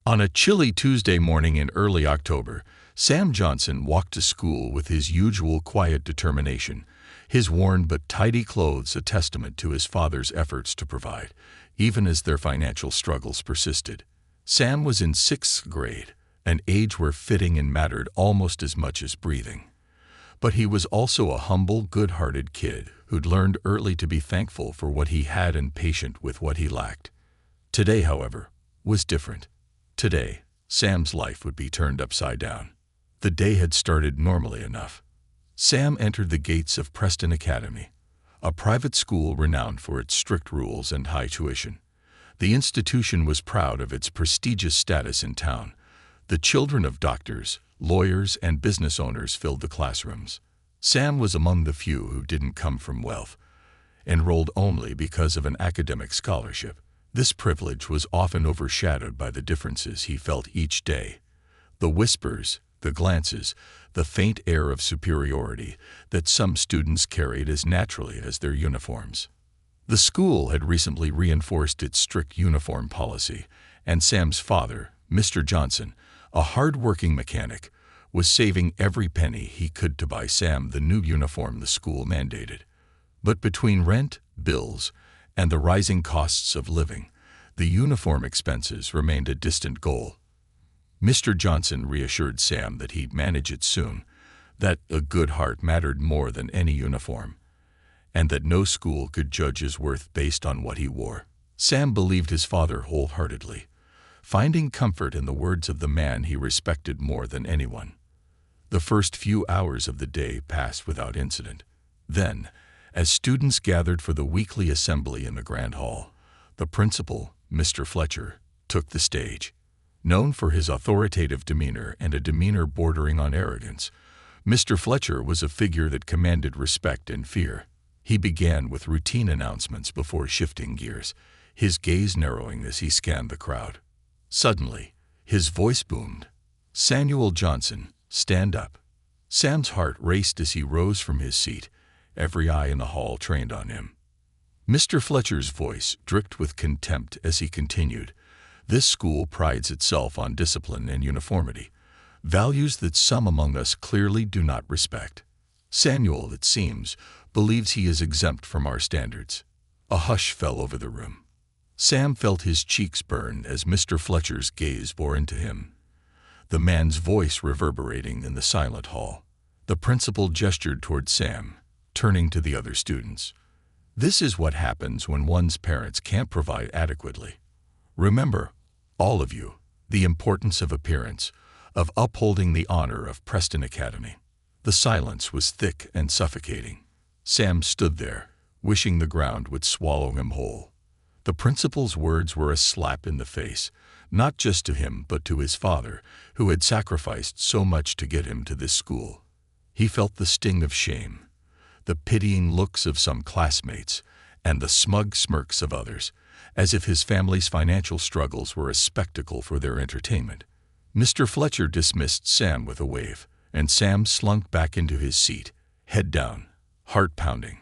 On a chilly Tuesday morning in early October, Sam Johnson walked to school with his usual quiet determination, his worn but tidy clothes a testament to his father's efforts to provide, even as their financial struggles persisted. Sam was in sixth grade, an age where fitting in mattered almost as much as breathing. But he was also a humble, good-hearted kid who'd learned early to be thankful for what he had and patient with what he lacked. Today, however, was different. Today, Sam's life would be turned upside down. The day had started normally enough. Sam entered the gates of Preston Academy, a private school renowned for its strict rules and high tuition. The institution was proud of its prestigious status in town. The children of doctors, lawyers, and business owners filled the classrooms. Sam was among the few who didn't come from wealth, enrolled only because of an academic scholarship. This privilege was often overshadowed by the differences he felt each day. The whispers, the glances, the faint air of superiority that some students carried as naturally as their uniforms. The school had recently reinforced its strict uniform policy, and Sam's father, Mr. Johnson, a hard-working mechanic, was saving every penny he could to buy Sam the new uniform the school mandated. But between rent, bills, and the rising costs of living, the uniform expenses remained a distant goal. Mr. Johnson reassured Sam that he'd manage it soon, that a good heart mattered more than any uniform, and that no school could judge his worth based on what he wore. Sam believed his father wholeheartedly, finding comfort in the words of the man he respected more than anyone. The first few hours of the day passed without incident. Then, as students gathered for the weekly assembly in the Grand Hall, the principal, Mr. Fletcher, took the stage. Known for his authoritative demeanor and a demeanor bordering on arrogance, Mr. Fletcher was a figure that commanded respect and fear. He began with routine announcements before shifting gears, his gaze narrowing as he scanned the crowd. Suddenly, his voice boomed. "Samuel Johnson, stand up." Sam's heart raced as he rose from his seat, every eye in the hall trained on him. Mr. Fletcher's voice dripped with contempt as he continued, "This school prides itself on discipline and uniformity, values that some among us clearly do not respect. Samuel, it seems, believes he is exempt from our standards." A hush fell over the room. Sam felt his cheeks burn as Mr. Fletcher's gaze bore into him, the man's voice reverberating in the silent hall. The principal gestured toward Sam, turning to the other students. "This is what happens when one's parents can't provide adequately. Remember, all of you, the importance of appearance, of upholding the honor of Preston Academy." The silence was thick and suffocating. Sam stood there, wishing the ground would swallow him whole. The principal's words were a slap in the face, not just to him but to his father, who had sacrificed so much to get him to this school. He felt the sting of shame, the pitying looks of some classmates, and the smug smirks of others, as if his family's financial struggles were a spectacle for their entertainment. Mr. Fletcher dismissed Sam with a wave, and Sam slunk back into his seat, head down, heart pounding.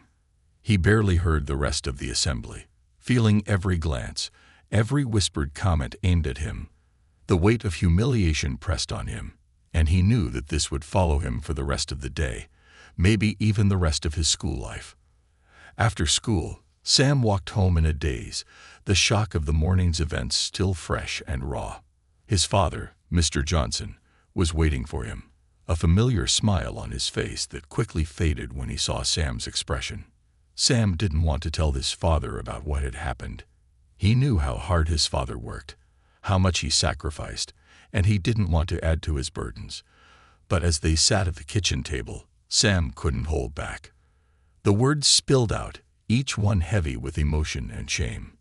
He barely heard the rest of the assembly, feeling every glance, every whispered comment aimed at him. The weight of humiliation pressed on him, and he knew that this would follow him for the rest of the day, maybe even the rest of his school life. After school, Sam walked home in a daze, the shock of the morning's events still fresh and raw. His father, Mr. Johnson, was waiting for him, a familiar smile on his face that quickly faded when he saw Sam's expression. Sam didn't want to tell his father about what had happened. He knew how hard his father worked, how much he sacrificed, and he didn't want to add to his burdens. But as they sat at the kitchen table, Sam couldn't hold back. The words spilled out, each one heavy with emotion and shame.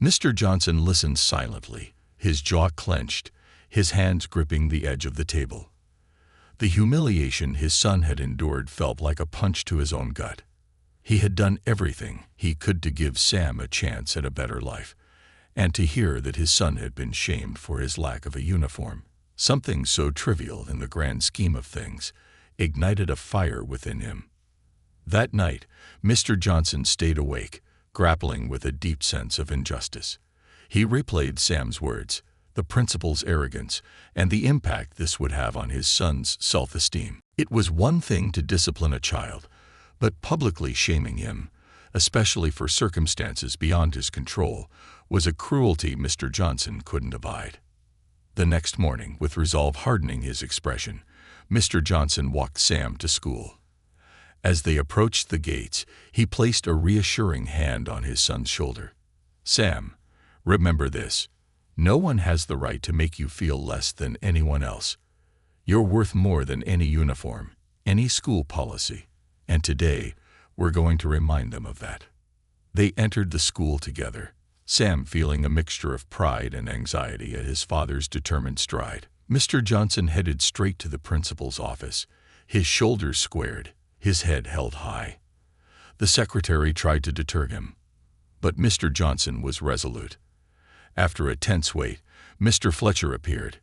Mr. Johnson listened silently, his jaw clenched, his hands gripping the edge of the table. The humiliation his son had endured felt like a punch to his own gut. He had done everything he could to give Sam a chance at a better life, and to hear that his son had been shamed for his lack of a uniform, something so trivial in the grand scheme of things, ignited a fire within him. That night, Mr. Johnson stayed awake, grappling with a deep sense of injustice. He replayed Sam's words, the principal's arrogance, and the impact this would have on his son's self-esteem. It was one thing to discipline a child, but publicly shaming him, especially for circumstances beyond his control, was a cruelty Mr. Johnson couldn't abide. The next morning, with resolve hardening his expression, Mr. Johnson walked Sam to school. As they approached the gates, he placed a reassuring hand on his son's shoulder. "Sam, remember this. No one has the right to make you feel less than anyone else. You're worth more than any uniform, any school policy, and today we're going to remind them of that." They entered the school together, Sam feeling a mixture of pride and anxiety at his father's determined stride. Mr. Johnson headed straight to the principal's office, his shoulders squared, his head held high. The secretary tried to deter him, but Mr. Johnson was resolute. After a tense wait, Mr. Fletcher appeared,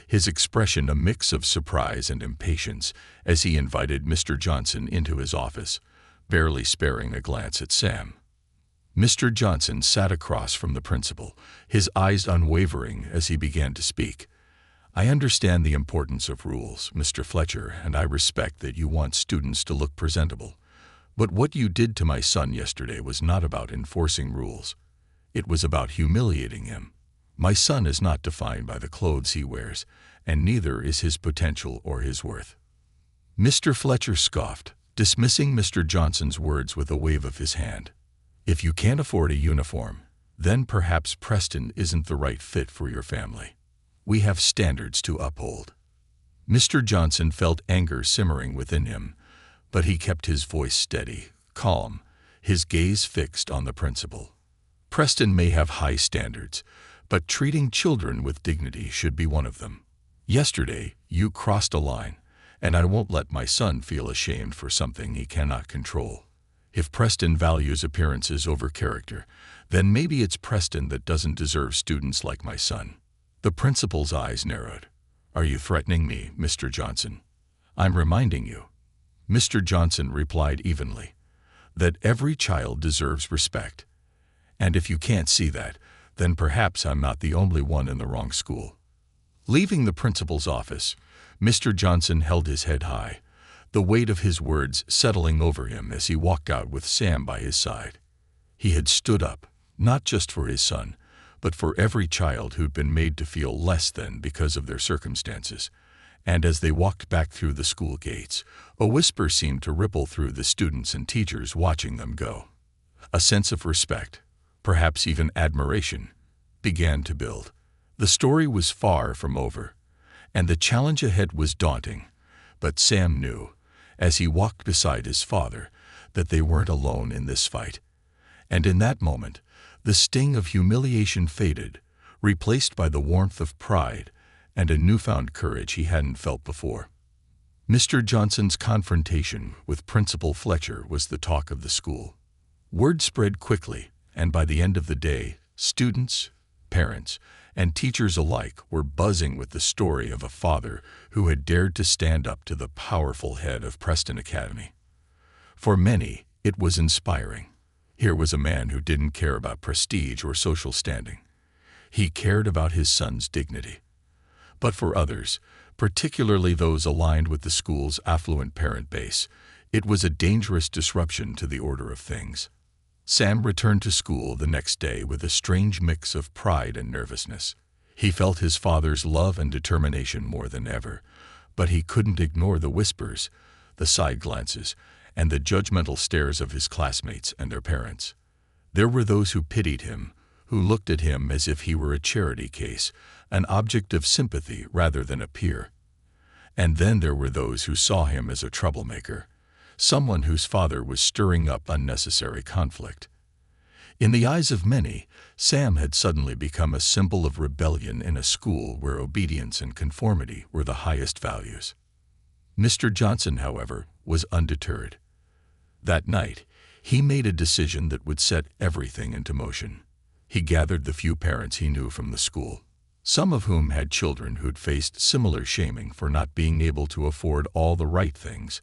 his expression a mix of surprise and impatience as he invited Mr. Johnson into his office, barely sparing a glance at Sam. Mr. Johnson sat across from the principal, his eyes unwavering as he began to speak. "I understand the importance of rules, Mr. Fletcher, and I respect that you want students to look presentable. But what you did to my son yesterday was not about enforcing rules. It was about humiliating him. My son is not defined by the clothes he wears, and neither is his potential or his worth." Mr. Fletcher scoffed, dismissing Mr. Johnson's words with a wave of his hand. "If you can't afford a uniform, then perhaps Preston isn't the right fit for your family. We have standards to uphold." Mr. Johnson felt anger simmering within him, but he kept his voice steady, calm, his gaze fixed on the principal. "Preston may have high standards, but treating children with dignity should be one of them. Yesterday, you crossed a line, and I won't let my son feel ashamed for something he cannot control. If Preston values appearances over character, then maybe it's Preston that doesn't deserve students like my son." The principal's eyes narrowed. "Are you threatening me, Mr. Johnson?" "I'm reminding you," Mr. Johnson replied evenly, "that every child deserves respect. And if you can't see that, then perhaps I'm not the only one in the wrong school." Leaving the principal's office, Mr. Johnson held his head high, the weight of his words settling over him as he walked out with Sam by his side. He had stood up, not just for his son, but for every child who'd been made to feel less than because of their circumstances. And as they walked back through the school gates, a whisper seemed to ripple through the students and teachers watching them go. A sense of respect, perhaps even admiration, began to build. The story was far from over, and the challenge ahead was daunting, but Sam knew, as he walked beside his father, that they weren't alone in this fight. And in that moment, the sting of humiliation faded, replaced by the warmth of pride and a newfound courage he hadn't felt before. Mr. Johnson's confrontation with Principal Fletcher was the talk of the school. Word spread quickly, and by the end of the day, students, parents, and teachers alike were buzzing with the story of a father who had dared to stand up to the powerful head of Preston Academy. For many, it was inspiring. Here was a man who didn't care about prestige or social standing. He cared about his son's dignity. But for others, particularly those aligned with the school's affluent parent base, it was a dangerous disruption to the order of things. Sam returned to school the next day with a strange mix of pride and nervousness. He felt his father's love and determination more than ever, but he couldn't ignore the whispers, the side glances, and the judgmental stares of his classmates and their parents. There were those who pitied him, who looked at him as if he were a charity case, an object of sympathy rather than a peer. And then there were those who saw him as a troublemaker, someone whose father was stirring up unnecessary conflict. In the eyes of many, Sam had suddenly become a symbol of rebellion in a school where obedience and conformity were the highest values. Mr. Johnson, however, was undeterred. That night, he made a decision that would set everything into motion. He gathered the few parents he knew from the school, some of whom had children who'd faced similar shaming for not being able to afford all the right things,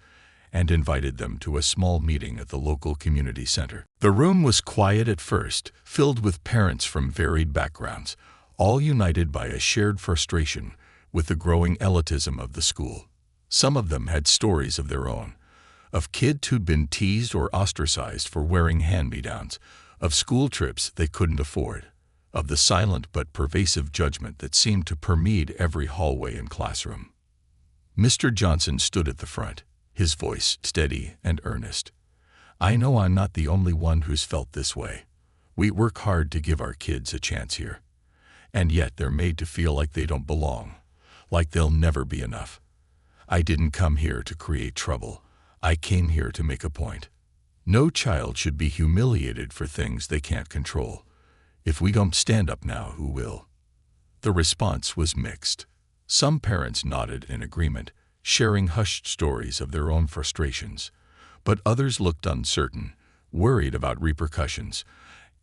and invited them to a small meeting at the local community center. The room was quiet at first, filled with parents from varied backgrounds, all united by a shared frustration with the growing elitism of the school. Some of them had stories of their own, of kids who'd been teased or ostracized for wearing hand-me-downs, of school trips they couldn't afford, of the silent but pervasive judgment that seemed to permeate every hallway and classroom. Mr. Johnson stood at the front, his voice steady and earnest. "I know I'm not the only one who's felt this way. We work hard to give our kids a chance here. And yet they're made to feel like they don't belong, like they'll never be enough. I didn't come here to create trouble. I came here to make a point. No child should be humiliated for things they can't control. If we don't stand up now, who will?" The response was mixed. Some parents nodded in agreement, sharing hushed stories of their own frustrations, but others looked uncertain, worried about repercussions,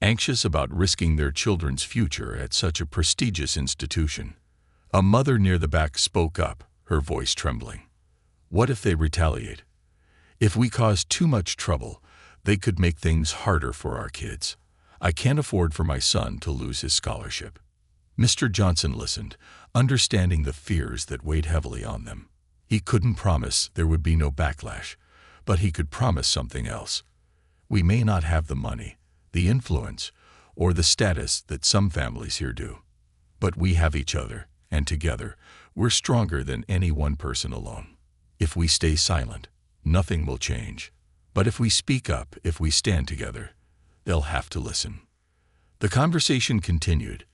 anxious about risking their children's future at such a prestigious institution. A mother near the back spoke up, her voice trembling. "What if they retaliate? If we cause too much trouble, they could make things harder for our kids. I can't afford for my son to lose his scholarship." Mr. Johnson listened, understanding the fears that weighed heavily on them. He couldn't promise there would be no backlash, but he could promise something else. "We may not have the money, the influence, or the status that some families here do, but we have each other, and together, we're stronger than any one person alone. If we stay silent, nothing will change. But if we speak up, if we stand together, they'll have to listen." The conversation continued,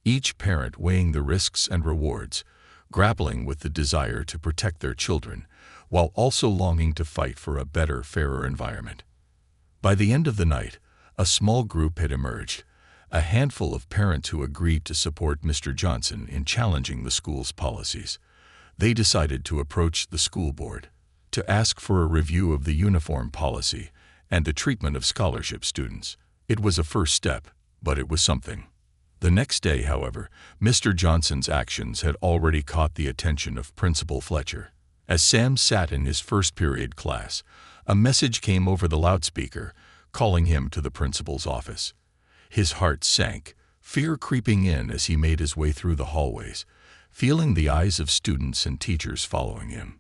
each parent weighing the risks and rewards, grappling with the desire to protect their children, while also longing to fight for a better, fairer environment. By the end of the night, a small group had emerged, a handful of parents who agreed to support Mr. Johnson in challenging the school's policies. They decided to approach the school board, to ask for a review of the uniform policy and the treatment of scholarship students. It was a first step, but it was something. The next day, however, Mr. Johnson's actions had already caught the attention of Principal Fletcher. As Sam sat in his first period class, a message came over the loudspeaker, calling him to the principal's office. His heart sank, fear creeping in as he made his way through the hallways, feeling the eyes of students and teachers following him.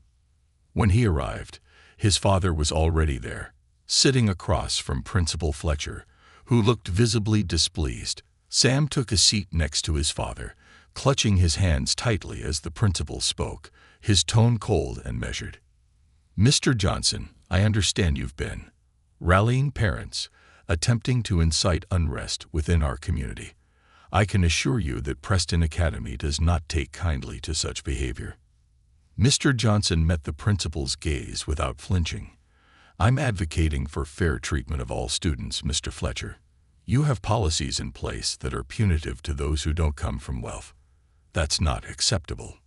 When he arrived, his father was already there, sitting across from Principal Fletcher, who looked visibly displeased. Sam took a seat next to his father, clutching his hands tightly as the principal spoke, his tone cold and measured. "Mr. Johnson, I understand you've been rallying parents, attempting to incite unrest within our community. I can assure you that Preston Academy does not take kindly to such behavior." Mr. Johnson met the principal's gaze without flinching. "I'm advocating for fair treatment of all students, Mr. Fletcher. You have policies in place that are punitive to those who don't come from wealth. That's not acceptable."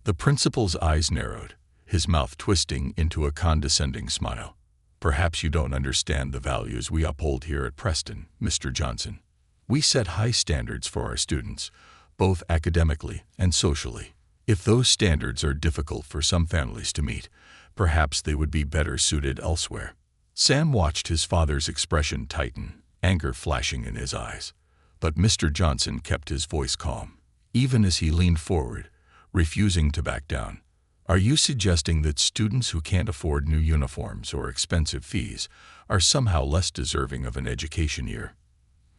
The principal's eyes narrowed, his mouth twisting into a condescending smile. "Perhaps you don't understand the values we uphold here at Preston, Mr. Johnson. We set high standards for our students, both academically and socially. If those standards are difficult for some families to meet, perhaps they would be better suited elsewhere." Sam watched his father's expression tighten, anger flashing in his eyes. But Mr. Johnson kept his voice calm, even as he leaned forward, refusing to back down. "Are you suggesting that students who can't afford new uniforms or expensive fees are somehow less deserving of an education here?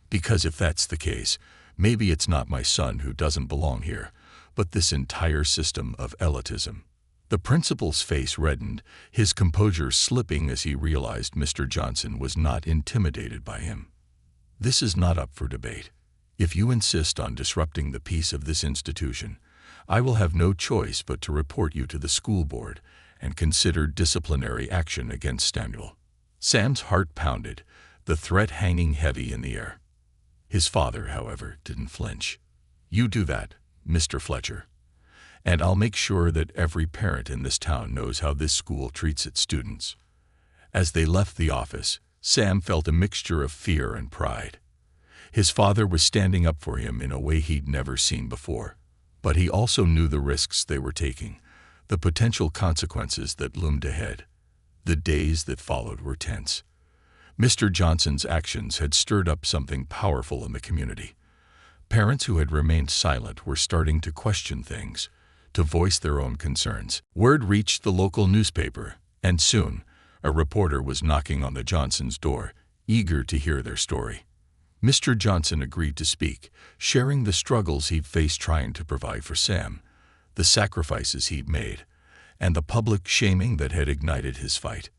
Because if that's the case, maybe it's not my son who doesn't belong here, but this entire system of elitism." The principal's face reddened, his composure slipping as he realized Mr. Johnson was not intimidated by him. "This is not up for debate. If you insist on disrupting the peace of this institution, I will have no choice but to report you to the school board and consider disciplinary action against Samuel." Sam's heart pounded, the threat hanging heavy in the air. His father, however, didn't flinch. "You do that, Mr. Fletcher, and I'll make sure that every parent in this town knows how this school treats its students." As they left the office, Sam felt a mixture of fear and pride. His father was standing up for him in a way he'd never seen before, but he also knew the risks they were taking, the potential consequences that loomed ahead. The days that followed were tense. Mr. Johnson's actions had stirred up something powerful in the community. Parents who had remained silent were starting to question things, to voice their own concerns. Word reached the local newspaper, and soon, a reporter was knocking on the Johnsons' door, eager to hear their story. Mr. Johnson agreed to speak, sharing the struggles he'd faced trying to provide for Sam, the sacrifices he'd made, and the public shaming that had ignited his fight.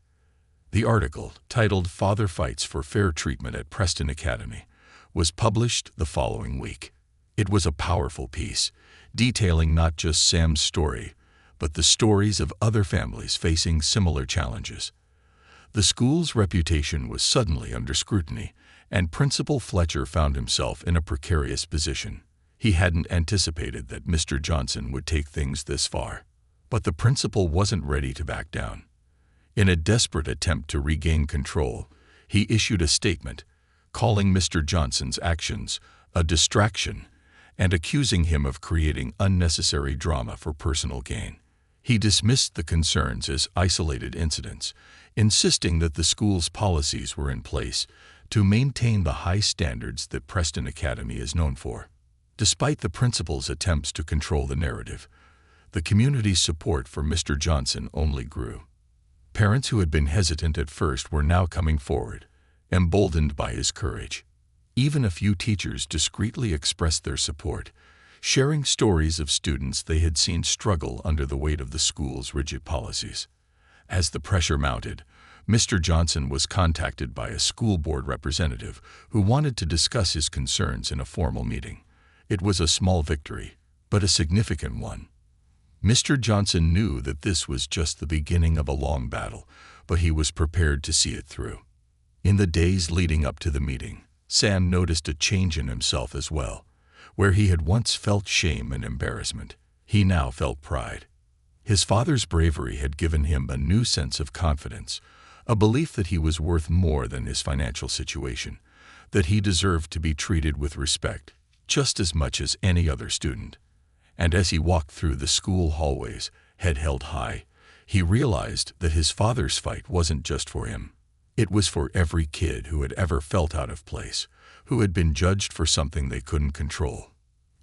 The article, titled "Father Fights for Fair Treatment at Preston Academy," was published the following week. It was a powerful piece, detailing not just Sam's story, but the stories of other families facing similar challenges. The school's reputation was suddenly under scrutiny, and Principal Fletcher found himself in a precarious position. He hadn't anticipated that Mr. Johnson would take things this far. But the principal wasn't ready to back down. In a desperate attempt to regain control, he issued a statement, calling Mr. Johnson's actions a distraction and accusing him of creating unnecessary drama for personal gain. He dismissed the concerns as isolated incidents, insisting that the school's policies were in place to maintain the high standards that Preston Academy is known for. Despite the principal's attempts to control the narrative, the community's support for Mr. Johnson only grew. Parents who had been hesitant at first were now coming forward, emboldened by his courage. Even a few teachers discreetly expressed their support, sharing stories of students they had seen struggle under the weight of the school's rigid policies. As the pressure mounted, Mr. Johnson was contacted by a school board representative who wanted to discuss his concerns in a formal meeting. It was a small victory, but a significant one. Mr. Johnson knew that this was just the beginning of a long battle, but he was prepared to see it through. In the days leading up to the meeting, Sam noticed a change in himself as well. Where he had once felt shame and embarrassment, he now felt pride. His father's bravery had given him a new sense of confidence, a belief that he was worth more than his financial situation, that he deserved to be treated with respect, just as much as any other student. And as he walked through the school hallways, head held high, he realized that his father's fight wasn't just for him. It was for every kid who had ever felt out of place, who had been judged for something they couldn't control.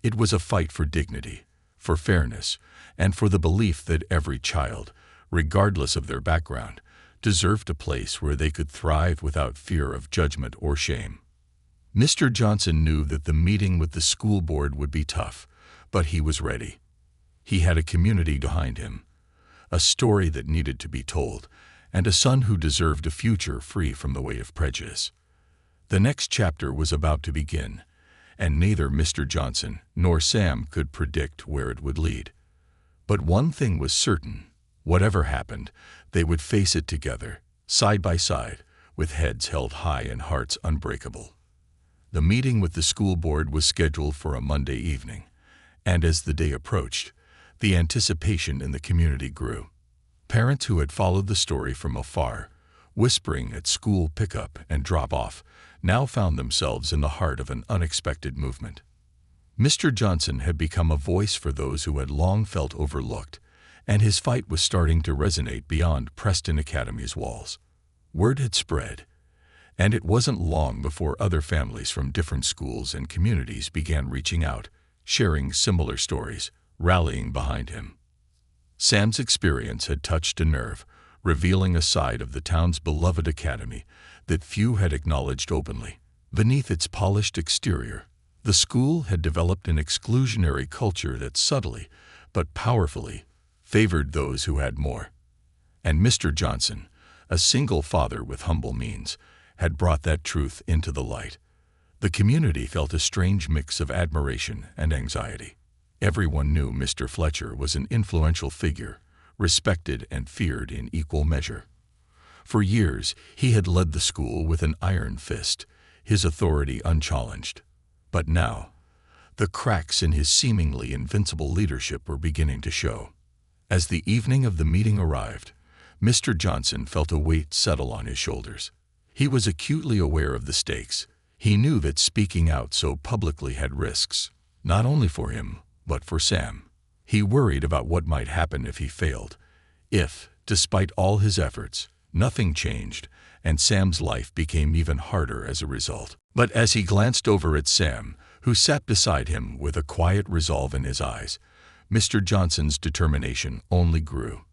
It was a fight for dignity, for fairness, and for the belief that every child, regardless of their background, deserved a place where they could thrive without fear of judgment or shame. Mr. Johnson knew that the meeting with the school board would be tough, but he was ready. He had a community behind him, a story that needed to be told, and a son who deserved a future free from the weight of prejudice. The next chapter was about to begin, and neither Mr. Johnson nor Sam could predict where it would lead. But one thing was certain: whatever happened, they would face it together, side by side, with heads held high and hearts unbreakable. The meeting with the school board was scheduled for a Monday evening, and as the day approached, the anticipation in the community grew. Parents who had followed the story from afar, whispering at school pickup and drop-off, now found themselves in the heart of an unexpected movement. Mr. Johnson had become a voice for those who had long felt overlooked, and his fight was starting to resonate beyond Preston Academy's walls. Word had spread, and it wasn't long before other families from different schools and communities began reaching out, sharing similar stories, rallying behind him. Sam's experience had touched a nerve, revealing a side of the town's beloved academy that few had acknowledged openly. Beneath its polished exterior, the school had developed an exclusionary culture that subtly, but powerfully, favored those who had more. And Mr. Johnson, a single father with humble means, had brought that truth into the light. The community felt a strange mix of admiration and anxiety. Everyone knew Mr. Fletcher was an influential figure, respected and feared in equal measure. For years, he had led the school with an iron fist, his authority unchallenged. But now, the cracks in his seemingly invincible leadership were beginning to show. As the evening of the meeting arrived, Mr. Johnson felt a weight settle on his shoulders. He was acutely aware of the stakes. He knew that speaking out so publicly had risks, not only for him, but for Sam. He worried about what might happen if he failed, if, despite all his efforts, nothing changed, and Sam's life became even harder as a result. But as he glanced over at Sam, who sat beside him with a quiet resolve in his eyes. Mr. Johnson's determination only grew.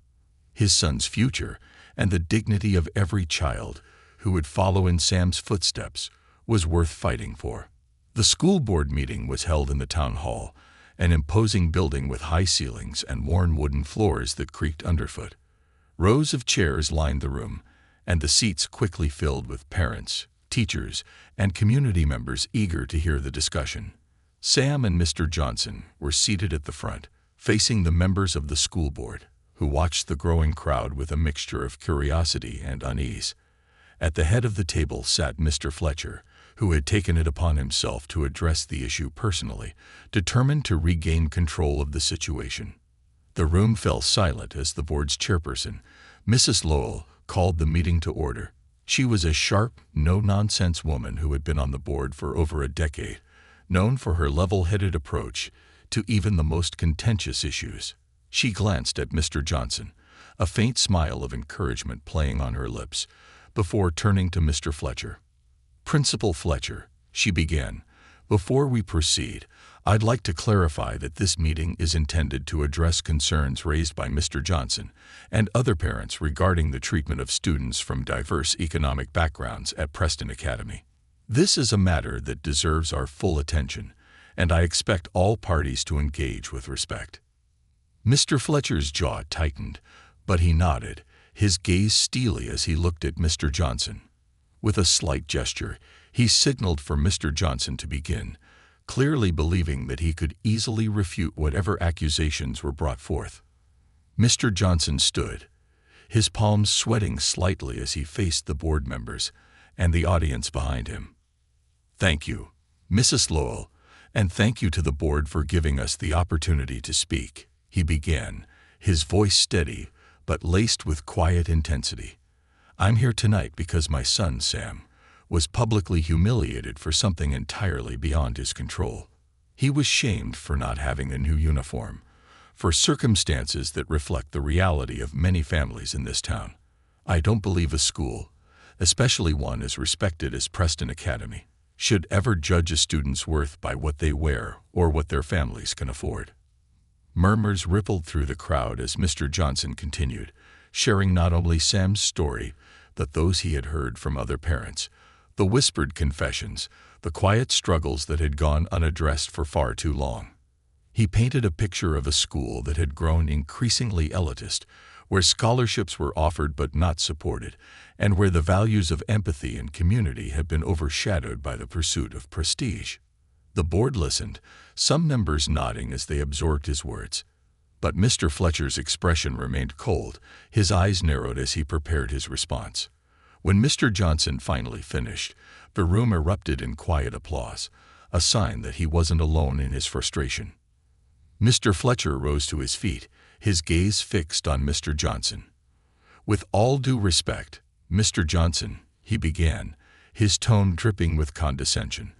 His son's future, and the dignity of every child who would follow in Sam's footsteps, was worth fighting for. The school board meeting was held in the town hall, an imposing building with high ceilings and worn wooden floors that creaked underfoot. Rows of chairs lined the room, and the seats quickly filled with parents, teachers, and community members eager to hear the discussion. Sam and Mr. Johnson were seated at the front, facing the members of the school board, who watched the growing crowd with a mixture of curiosity and unease. At the head of the table sat Mr. Fletcher, who had taken it upon himself to address the issue personally, determined to regain control of the situation. The room fell silent as the board's chairperson, Mrs. Lowell, called the meeting to order. She was a sharp, no-nonsense woman who had been on the board for over a decade, known for her level-headed approach to even the most contentious issues. She glanced at Mr. Johnson, a faint smile of encouragement playing on her lips, before turning to Mr. Fletcher. "Principal Fletcher," she began, "before we proceed, I'd like to clarify that this meeting is intended to address concerns raised by Mr. Johnson and other parents regarding the treatment of students from diverse economic backgrounds at Preston Academy. This is a matter that deserves our full attention, and I expect all parties to engage with respect." Mr. Fletcher's jaw tightened, but he nodded, his gaze steely as he looked at Mr. Johnson. With a slight gesture, he signaled for Mr. Johnson to begin, clearly believing that he could easily refute whatever accusations were brought forth. Mr. Johnson stood, his palms sweating slightly as he faced the board members and the audience behind him. "Thank you, Mrs. Lowell, and thank you to the board for giving us the opportunity to speak," he began, his voice steady but laced with quiet intensity. "I'm here tonight because my son, Sam, was publicly humiliated for something entirely beyond his control. He was shamed for not having a new uniform, for circumstances that reflect the reality of many families in this town. I don't believe a school, especially one as respected as Preston Academy, should ever judge a student's worth by what they wear or what their families can afford." Murmurs rippled through the crowd as Mr. Johnson continued, sharing not only Sam's story, but those he had heard from other parents, the whispered confessions, the quiet struggles that had gone unaddressed for far too long. He painted a picture of a school that had grown increasingly elitist, where scholarships were offered but not supported, and where the values of empathy and community had been overshadowed by the pursuit of prestige. The board listened, some members nodding as they absorbed his words. But Mr. Fletcher's expression remained cold, his eyes narrowed as he prepared his response. When Mr. Johnson finally finished, the room erupted in quiet applause, a sign that he wasn't alone in his frustration. Mr. Fletcher rose to his feet, his gaze fixed on Mr. Johnson. "With all due respect, Mr. Johnson," he began, his tone dripping with condescension,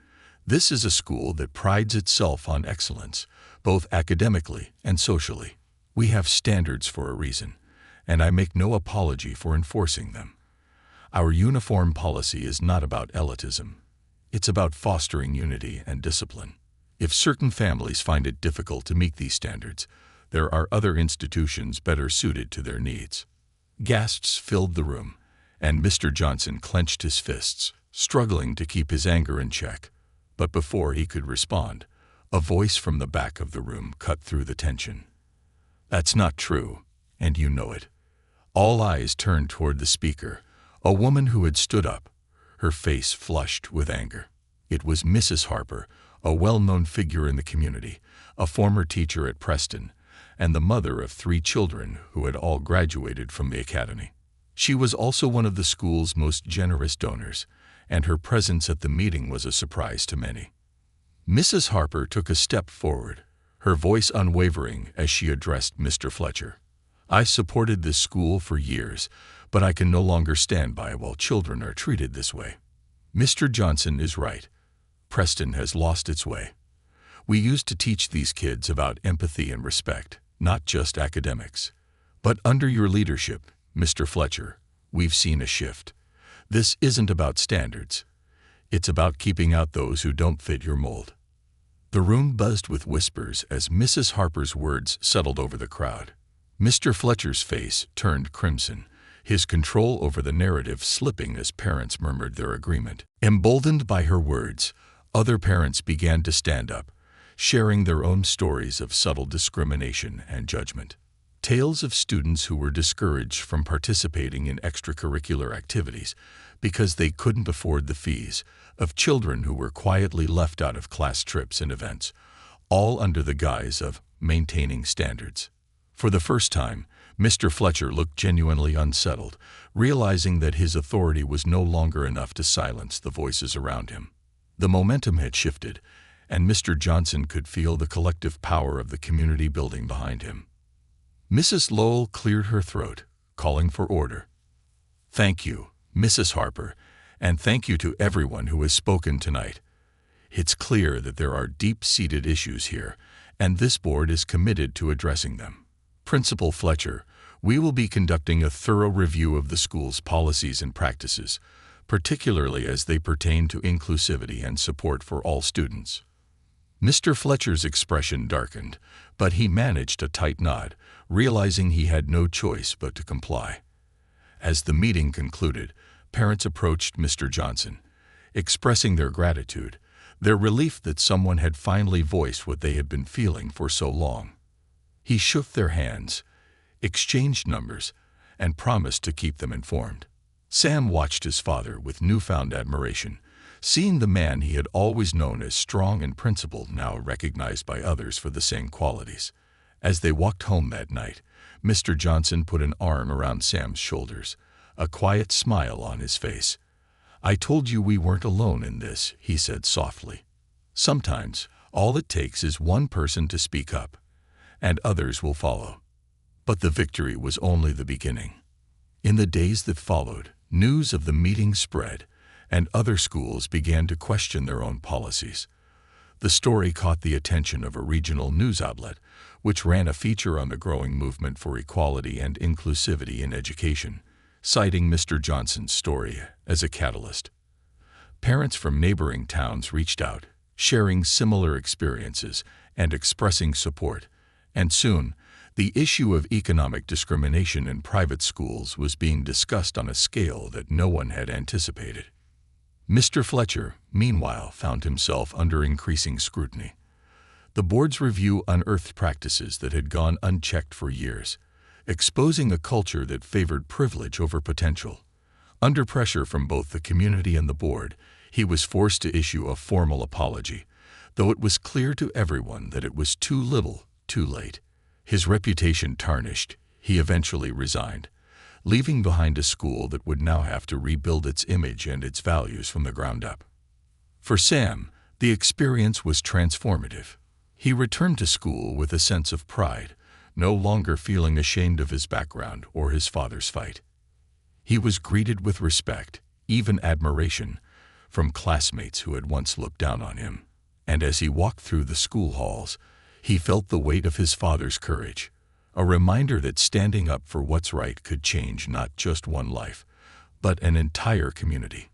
"this is a school that prides itself on excellence, both academically and socially. We have standards for a reason, and I make no apology for enforcing them. Our uniform policy is not about elitism. It's about fostering unity and discipline. If certain families find it difficult to meet these standards, there are other institutions better suited to their needs." Gasps filled the room, and Mr. Johnson clenched his fists, struggling to keep his anger in check. But before he could respond, a voice from the back of the room cut through the tension. "That's not true, and you know it." All eyes turned toward the speaker, a woman who had stood up, her face flushed with anger. It was Mrs. Harper, a well-known figure in the community, a former teacher at Preston, and the mother of 3 children who had all graduated from the academy. She was also one of the school's most generous donors, and her presence at the meeting was a surprise to many. Mrs. Harper took a step forward, her voice unwavering as she addressed Mr. Fletcher. "I supported this school for years, but I can no longer stand by while children are treated this way. Mr. Johnson is right. Preston has lost its way. We used to teach these kids about empathy and respect, not just academics. But under your leadership, Mr. Fletcher, we've seen a shift. This isn't about standards. It's about keeping out those who don't fit your mold." The room buzzed with whispers as Mrs. Harper's words settled over the crowd. Mr. Fletcher's face turned crimson, his control over the narrative slipping as parents murmured their agreement. Emboldened by her words, other parents began to stand up, sharing their own stories of subtle discrimination and judgment. Tales of students who were discouraged from participating in extracurricular activities because they couldn't afford the fees, of children who were quietly left out of class trips and events, all under the guise of maintaining standards. For the first time, Mr. Fletcher looked genuinely unsettled, realizing that his authority was no longer enough to silence the voices around him. The momentum had shifted, and Mr. Johnson could feel the collective power of the community building behind him. Mrs. Lowell cleared her throat, calling for order. "Thank you, Mrs. Harper, and thank you to everyone who has spoken tonight. It's clear that there are deep-seated issues here, and this board is committed to addressing them. Principal Fletcher, we will be conducting a thorough review of the school's policies and practices, particularly as they pertain to inclusivity and support for all students." Mr. Fletcher's expression darkened, but he managed a tight nod, realizing he had no choice but to comply. As the meeting concluded, parents approached Mr. Johnson, expressing their gratitude, their relief that someone had finally voiced what they had been feeling for so long. He shook their hands, exchanged numbers, and promised to keep them informed. Sam watched his father with newfound admiration, seeing the man he had always known as strong and principled now recognized by others for the same qualities. As they walked home that night, Mr. Johnson put an arm around Sam's shoulders, a quiet smile on his face. "I told you we weren't alone in this," he said softly. "Sometimes, all it takes is one person to speak up, and others will follow." But the victory was only the beginning. In the days that followed, news of the meeting spread, and other schools began to question their own policies. The story caught the attention of a regional news outlet, which ran a feature on the growing movement for equality and inclusivity in education, citing Mr. Johnson's story as a catalyst. Parents from neighboring towns reached out, sharing similar experiences and expressing support, and soon, the issue of economic discrimination in private schools was being discussed on a scale that no one had anticipated. Mr. Fletcher, meanwhile, found himself under increasing scrutiny. The board's review unearthed practices that had gone unchecked for years, exposing a culture that favored privilege over potential. Under pressure from both the community and the board, he was forced to issue a formal apology, though it was clear to everyone that it was too little, too late. His reputation tarnished, he eventually resigned, leaving behind a school that would now have to rebuild its image and its values from the ground up. For Sam, the experience was transformative. He returned to school with a sense of pride, no longer feeling ashamed of his background or his father's fight. He was greeted with respect, even admiration, from classmates who had once looked down on him. And as he walked through the school halls, he felt the weight of his father's courage, a reminder that standing up for what's right could change not just one life, but an entire community.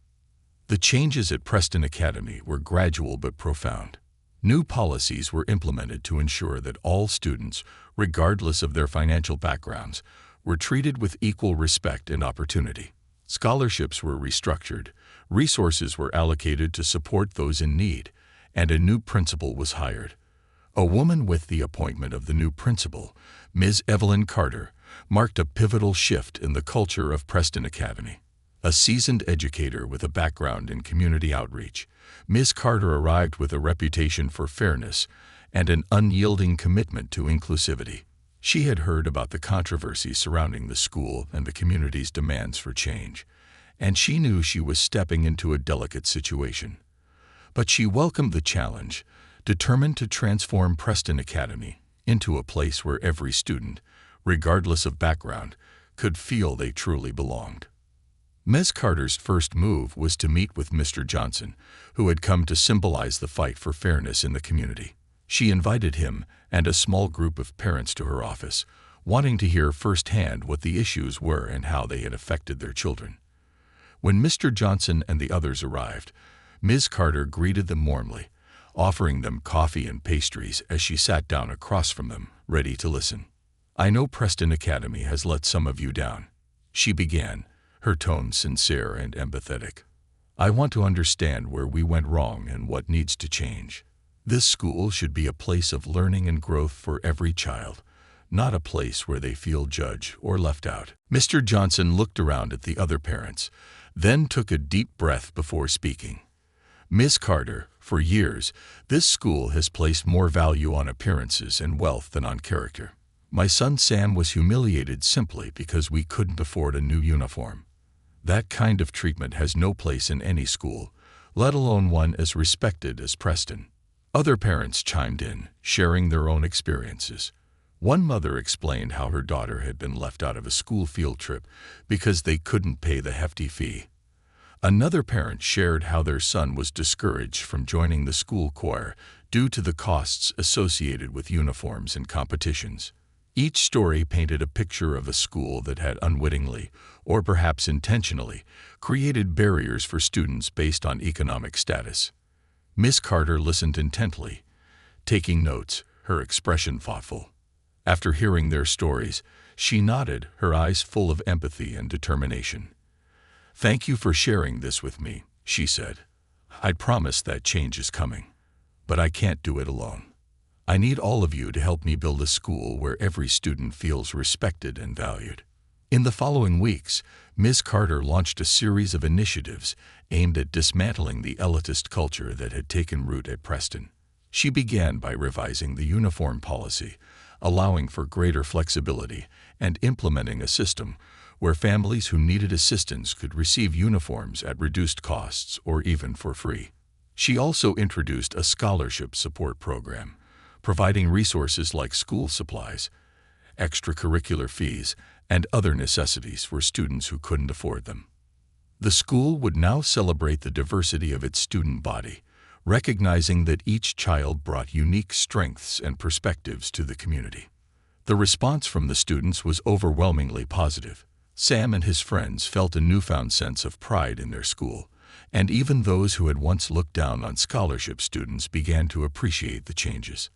The changes at Preston Academy were gradual but profound. New policies were implemented to ensure that all students, regardless of their financial backgrounds, were treated with equal respect and opportunity. Scholarships were restructured, resources were allocated to support those in need, and a new principal was hired. A woman with the appointment of the new principal, Ms. Evelyn Carter, marked a pivotal shift in the culture of Preston Academy. A seasoned educator with a background in community outreach, Ms. Carter arrived with a reputation for fairness and an unyielding commitment to inclusivity. She had heard about the controversy surrounding the school and the community's demands for change, and she knew she was stepping into a delicate situation. But she welcomed the challenge, determined to transform Preston Academy into a place where every student, regardless of background, could feel they truly belonged. Ms. Carter's first move was to meet with Mr. Johnson, who had come to symbolize the fight for fairness in the community. She invited him and a small group of parents to her office, wanting to hear firsthand what the issues were and how they had affected their children. When Mr. Johnson and the others arrived, Ms. Carter greeted them warmly, offering them coffee and pastries as she sat down across from them, ready to listen. "I know Preston Academy has let some of you down," she began, her tone sincere and empathetic. "I want to understand where we went wrong and what needs to change. This school should be a place of learning and growth for every child, not a place where they feel judged or left out." Mr. Johnson looked around at the other parents, then took a deep breath before speaking. "Miss Carter, for years, this school has placed more value on appearances and wealth than on character. My son Sam was humiliated simply because we couldn't afford a new uniform. That kind of treatment has no place in any school, let alone one as respected as Preston." Other parents chimed in, sharing their own experiences. One mother explained how her daughter had been left out of a school field trip because they couldn't pay the hefty fee. Another parent shared how their son was discouraged from joining the school choir due to the costs associated with uniforms and competitions. Each story painted a picture of a school that had unwittingly, or perhaps intentionally, created barriers for students based on economic status. Miss Carter listened intently, taking notes, her expression thoughtful. After hearing their stories, she nodded, her eyes full of empathy and determination. "Thank you for sharing this with me," she said. "I promise that change is coming. But I can't do it alone. I need all of you to help me build a school where every student feels respected and valued." In the following weeks, Ms. Carter launched a series of initiatives aimed at dismantling the elitist culture that had taken root at Preston. She began by revising the uniform policy, allowing for greater flexibility, and implementing a system where families who needed assistance could receive uniforms at reduced costs or even for free. She also introduced a scholarship support program, providing resources like school supplies, extracurricular fees, and other necessities for students who couldn't afford them. The school would now celebrate the diversity of its student body, recognizing that each child brought unique strengths and perspectives to the community. The response from the students was overwhelmingly positive. Sam and his friends felt a newfound sense of pride in their school, and even those who had once looked down on scholarship students began to appreciate the changes.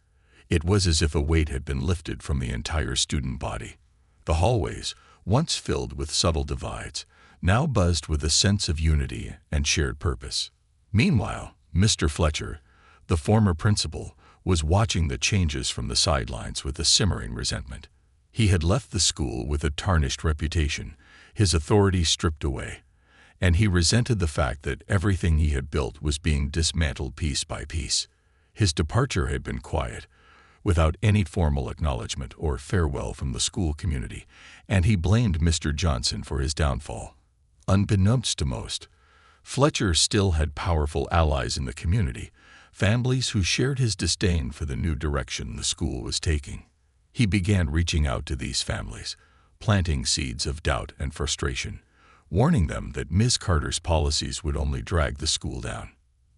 It was as if a weight had been lifted from the entire student body. The hallways, once filled with subtle divides, now buzzed with a sense of unity and shared purpose. Meanwhile, Mr. Fletcher, the former principal, was watching the changes from the sidelines with a simmering resentment. He had left the school with a tarnished reputation, his authority stripped away, and he resented the fact that everything he had built was being dismantled piece by piece. His departure had been quiet, without any formal acknowledgement or farewell from the school community, and he blamed Mr. Johnson for his downfall. Unbeknownst to most, Fletcher still had powerful allies in the community, families who shared his disdain for the new direction the school was taking. He began reaching out to these families, planting seeds of doubt and frustration, warning them that Ms. Carter's policies would only drag the school down.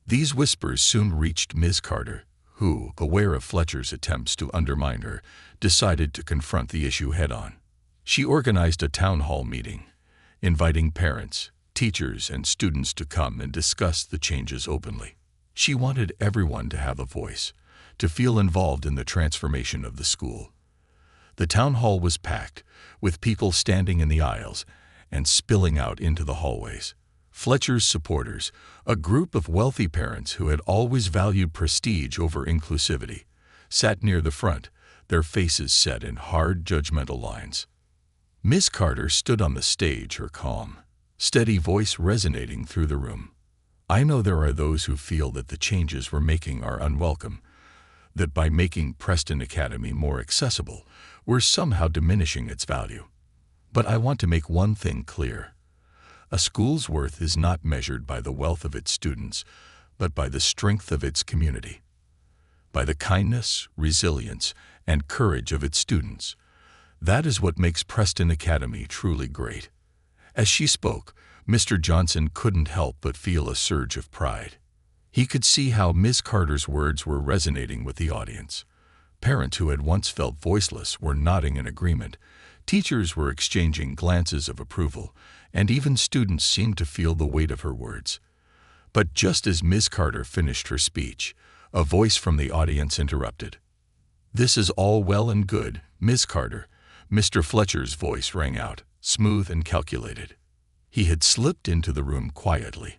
These whispers soon reached Ms. Carter, who, aware of Fletcher's attempts to undermine her, decided to confront the issue head-on. She organized a town hall meeting, inviting parents, teachers, and students to come and discuss the changes openly. She wanted everyone to have a voice, to feel involved in the transformation of the school. The town hall was packed, with people standing in the aisles and spilling out into the hallways. Fletcher's supporters, a group of wealthy parents who had always valued prestige over inclusivity, sat near the front, their faces set in hard, judgmental lines. Miss Carter stood on the stage, her calm, steady voice resonating through the room. "I know there are those who feel that the changes we're making are unwelcome, that by making Preston Academy more accessible, we're somehow diminishing its value. But I want to make one thing clear. A school's worth is not measured by the wealth of its students, but by the strength of its community, by the kindness, resilience, and courage of its students. That is what makes Preston Academy truly great." As she spoke, Mr. Johnson couldn't help but feel a surge of pride. He could see how Ms. Carter's words were resonating with the audience. Parents who had once felt voiceless were nodding in agreement. Teachers were exchanging glances of approval, and even students seemed to feel the weight of her words. But just as Ms. Carter finished her speech, A voice from the audience interrupted. "This is all well and good, Miss Carter." Mr. Fletcher's voice rang out, smooth and calculated. He had slipped into the room quietly,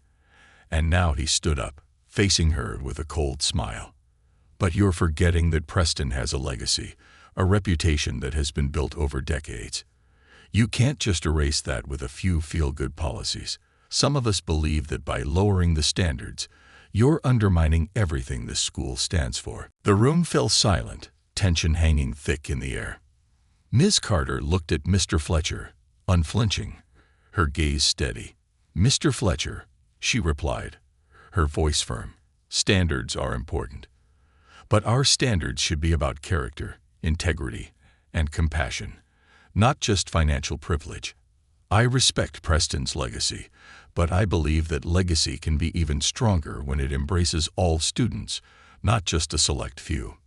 and now he stood up, facing her with a cold smile. "But you're forgetting that Preston has a legacy, a reputation that has been built over decades. You can't just erase that with a few feel-good policies. Some of us believe that by lowering the standards, you're undermining everything this school stands for." The room fell silent, tension hanging thick in the air. Ms. Carter looked at Mr. Fletcher, unflinching, her gaze steady. "Mr. Fletcher," she replied, her voice firm, "standards are important. But our standards should be about character, integrity, and compassion, not just financial privilege. I respect Preston's legacy, but I believe that legacy can be even stronger when it embraces all students, not just a select few."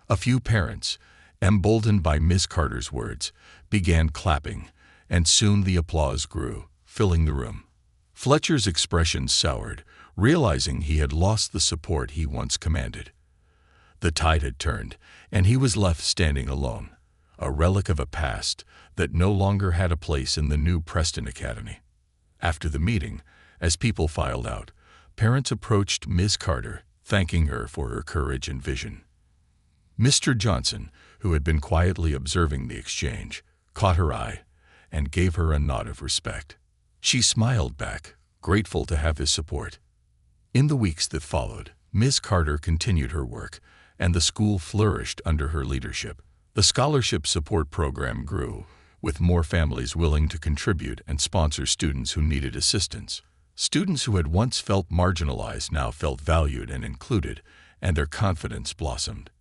A few parents, emboldened by Miss Carter's words, began clapping, and soon the applause grew, filling the room. Fletcher's expression soured, realizing he had lost the support he once commanded. The tide had turned, and he was left standing alone, a relic of a past that no longer had a place in the new Preston Academy. After the meeting, as people filed out, parents approached Miss Carter, thanking her for her courage and vision. Mr. Johnson, who had been quietly observing the exchange, caught her eye and gave her a nod of respect. She smiled back, grateful to have his support. In the weeks that followed, Miss Carter continued her work, and the school flourished under her leadership. The scholarship support program grew, with more families willing to contribute and sponsor students who needed assistance. Students who had once felt marginalized now felt valued and included, and their confidence blossomed.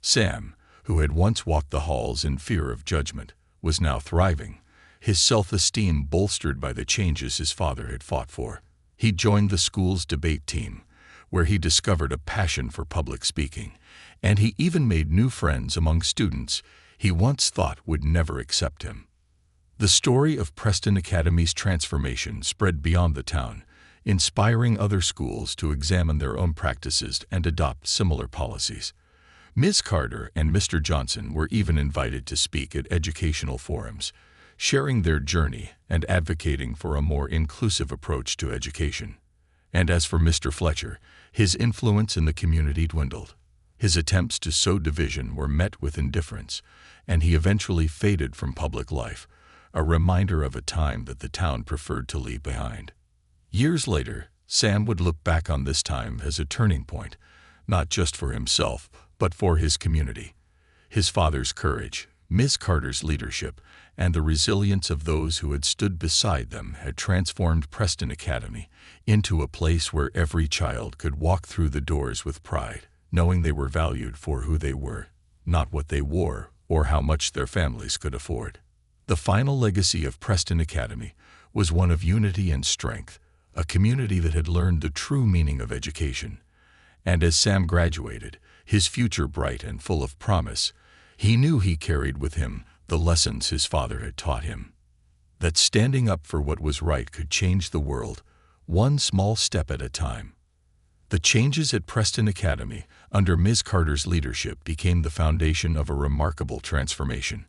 Sam, who had once walked the halls in fear of judgment, was now thriving, his self-esteem bolstered by the changes his father had fought for. He joined the school's debate team, where he discovered a passion for public speaking, and he even made new friends among students he once thought would never accept him. The story of Preston Academy's transformation spread beyond the town, inspiring other schools to examine their own practices and adopt similar policies. Ms. Carter and Mr. Johnson were even invited to speak at educational forums, sharing their journey and advocating for a more inclusive approach to education. And as for Mr. Fletcher, his influence in the community dwindled. His attempts to sow division were met with indifference, and he eventually faded from public life, a reminder of a time that the town preferred to leave behind. Years later, Sam would look back on this time as a turning point, not just for himself, but for his community. His father's courage, Ms. Carter's leadership, and the resilience of those who had stood beside them had transformed Preston Academy into a place where every child could walk through the doors with pride, knowing they were valued for who they were, not what they wore or how much their families could afford. The final legacy of Preston Academy was one of unity and strength, a community that had learned the true meaning of education. And as Sam graduated, his future bright and full of promise, he knew he carried with him the lessons his father had taught him. That standing up for what was right could change the world, one small step at a time. The changes at Preston Academy, under Ms. Carter's leadership, became the foundation of a remarkable transformation.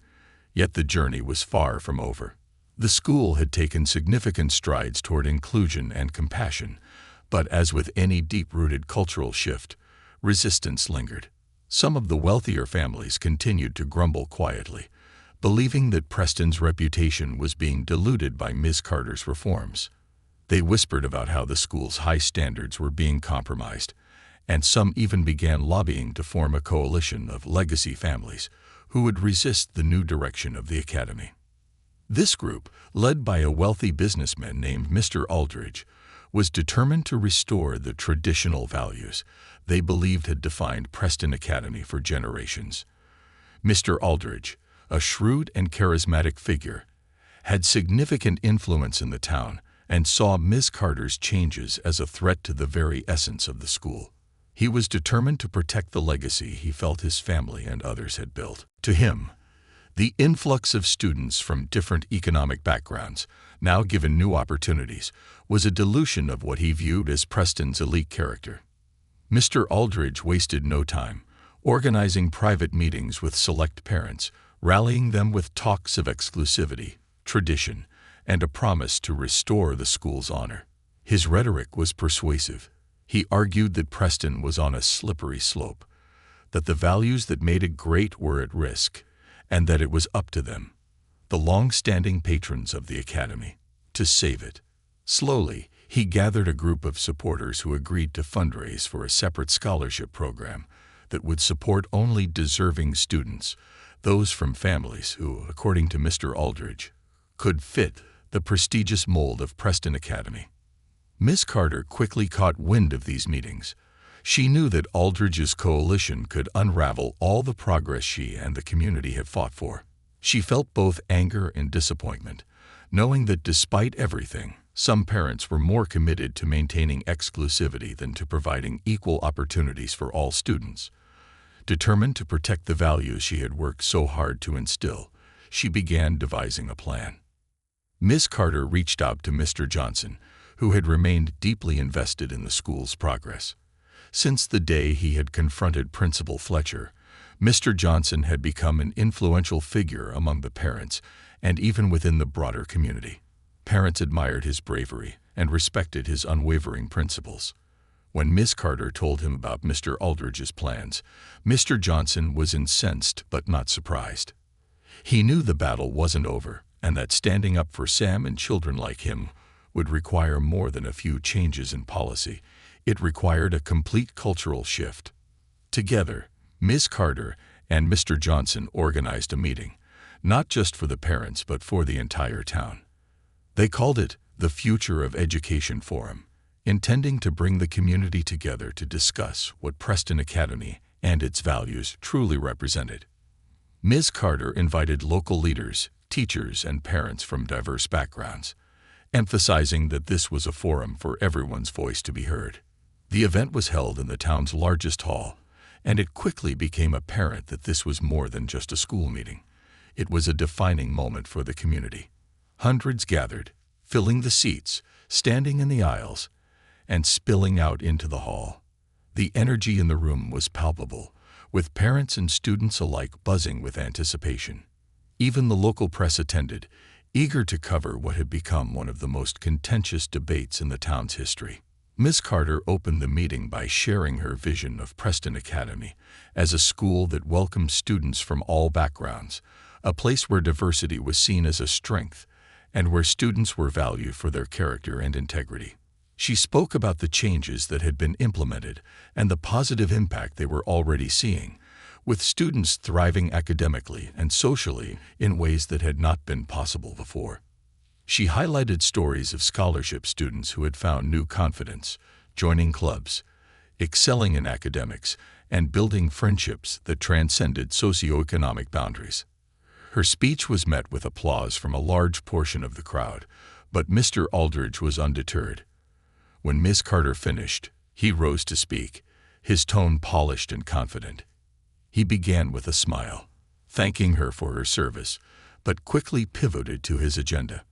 Yet the journey was far from over. The school had taken significant strides toward inclusion and compassion, but as with any deep-rooted cultural shift, resistance lingered. Some of the wealthier families continued to grumble quietly, believing that Preston's reputation was being diluted by Ms. Carter's reforms. They whispered about how the school's high standards were being compromised, and some even began lobbying to form a coalition of legacy families who would resist the new direction of the academy. This group, led by a wealthy businessman named Mr. Aldridge, was determined to restore the traditional values they believed had defined Preston Academy for generations. Mr. Aldridge, a shrewd and charismatic figure, had significant influence in the town and saw Ms. Carter's changes as a threat to the very essence of the school. He was determined to protect the legacy he felt his family and others had built. To him, the influx of students from different economic backgrounds, now given new opportunities, was a dilution of what he viewed as Preston's elite character. Mr. Aldridge wasted no time, organizing private meetings with select parents, rallying them with talks of exclusivity, tradition, and a promise to restore the school's honor. His rhetoric was persuasive. He argued that Preston was on a slippery slope, that the values that made it great were at risk, and that it was up to them, the long-standing patrons of the academy, to save it. Slowly, he gathered a group of supporters who agreed to fundraise for a separate scholarship program that would support only deserving students, those from families who, according to Mr. Aldridge, could fit the prestigious mold of Preston Academy. Miss Carter quickly caught wind of these meetings. She knew that Aldridge's coalition could unravel all the progress she and the community had fought for. She felt both anger and disappointment, knowing that despite everything, some parents were more committed to maintaining exclusivity than to providing equal opportunities for all students. Determined to protect the values she had worked so hard to instill, she began devising a plan. Miss Carter reached out to Mr. Johnson, who had remained deeply invested in the school's progress. Since the day he had confronted Principal Fletcher, Mr. Johnson had become an influential figure among the parents and even within the broader community. Parents admired his bravery and respected his unwavering principles. When Miss Carter told him about Mr. Aldridge's plans, Mr. Johnson was incensed but not surprised. He knew the battle wasn't over and that standing up for Sam and children like him would require more than a few changes in policy. It required a complete cultural shift. Together, Miss Carter and Mr. Johnson organized a meeting, not just for the parents but for the entire town. They called it the Future of Education Forum, intending to bring the community together to discuss what Preston Academy and its values truly represented. Ms. Carter invited local leaders, teachers, and parents from diverse backgrounds, emphasizing that this was a forum for everyone's voice to be heard. The event was held in the town's largest hall, and it quickly became apparent that this was more than just a school meeting. It was a defining moment for the community. Hundreds gathered, filling the seats, standing in the aisles, and spilling out into the hall. The energy in the room was palpable, with parents and students alike buzzing with anticipation. Even the local press attended, eager to cover what had become one of the most contentious debates in the town's history. Miss Carter opened the meeting by sharing her vision of Preston Academy as a school that welcomed students from all backgrounds, a place where diversity was seen as a strength and where students were valued for their character and integrity. She spoke about the changes that had been implemented and the positive impact they were already seeing, with students thriving academically and socially in ways that had not been possible before. She highlighted stories of scholarship students who had found new confidence, joining clubs, excelling in academics, and building friendships that transcended socioeconomic boundaries. Her speech was met with applause from a large portion of the crowd, but Mr. Aldridge was undeterred. When Miss Carter finished, he rose to speak, his tone polished and confident. He began with a smile, thanking her for her service, but quickly pivoted to his agenda.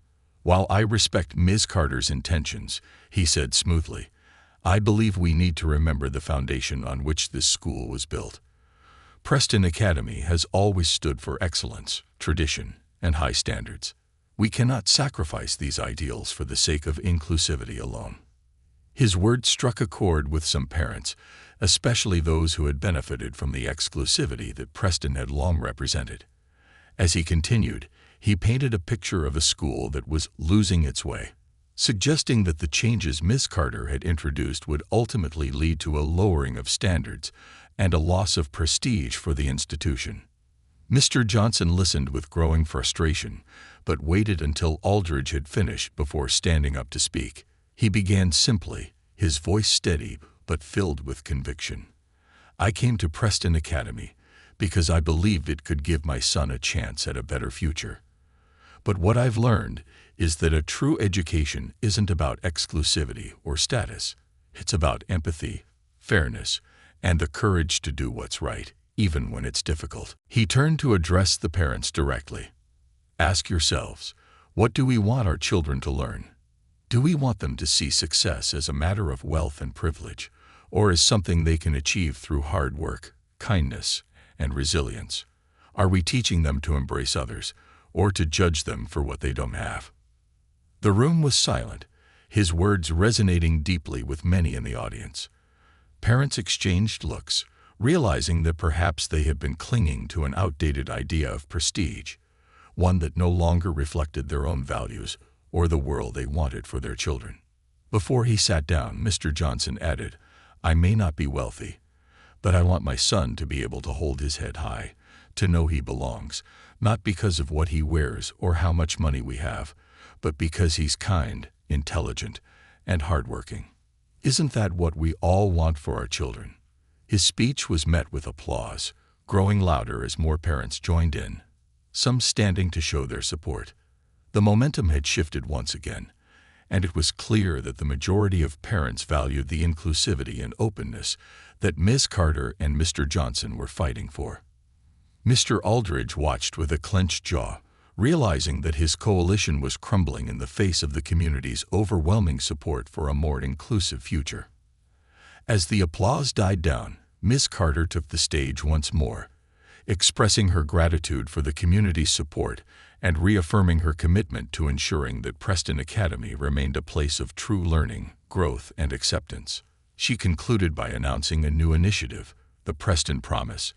"While I respect Ms. Carter's intentions," he said smoothly, "I believe we need to remember the foundation on which this school was built. Preston Academy has always stood for excellence, tradition, and high standards. We cannot sacrifice these ideals for the sake of inclusivity alone." His words struck a chord with some parents, especially those who had benefited from the exclusivity that Preston had long represented. As he continued, he painted a picture of a school that was losing its way, suggesting that the changes Miss Carter had introduced would ultimately lead to a lowering of standards and a loss of prestige for the institution. Mr. Johnson listened with growing frustration, but waited until Aldridge had finished before standing up to speak. He began simply, his voice steady but filled with conviction. "I came to Preston Academy because I believed it could give my son a chance at a better future. But what I've learned is that a true education isn't about exclusivity or status. It's about empathy, fairness, and the courage to do what's right, even when it's difficult." He turned to address the parents directly. "Ask yourselves, what do we want our children to learn? Do we want them to see success as a matter of wealth and privilege, or as something they can achieve through hard work, kindness, and resilience? Are we teaching them to embrace others, or to judge them for what they don't have? The room was silent, his words resonating deeply with many in the audience. Parents exchanged looks, realizing that perhaps they had been clinging to an outdated idea of prestige, one that no longer reflected their own values or the world they wanted for their children. Before he sat down, Mr. Johnson added, "I may not be wealthy, but I want my son to be able to hold his head high, to know he belongs, not because of what he wears or how much money we have, but because he's kind, intelligent, and hardworking. Isn't that what we all want for our children?" His speech was met with applause, growing louder as more parents joined in, some standing to show their support. The momentum had shifted once again, and it was clear that the majority of parents valued the inclusivity and openness that Ms. Carter and Mr. Johnson were fighting for. Mr. Aldridge watched with a clenched jaw, realizing that his coalition was crumbling in the face of the community's overwhelming support for a more inclusive future. As the applause died down, Ms. Carter took the stage once more, expressing her gratitude for the community's support and reaffirming her commitment to ensuring that Preston Academy remained a place of true learning, growth, and acceptance. She concluded by announcing a new initiative, the Preston Promise,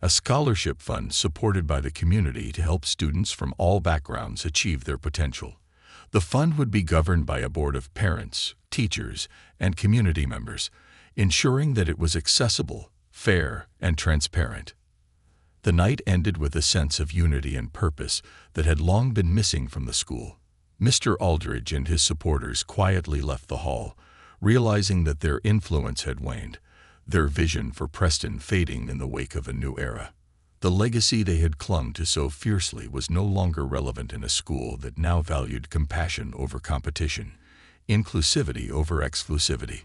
a scholarship fund supported by the community to help students from all backgrounds achieve their potential. The fund would be governed by a board of parents, teachers, and community members, ensuring that it was accessible, fair, and transparent. The night ended with a sense of unity and purpose that had long been missing from the school. Mr. Aldridge and his supporters quietly left the hall, realizing that their influence had waned, their vision for Preston fading in the wake of a new era. The legacy they had clung to so fiercely was no longer relevant in a school that now valued compassion over competition, inclusivity over exclusivity.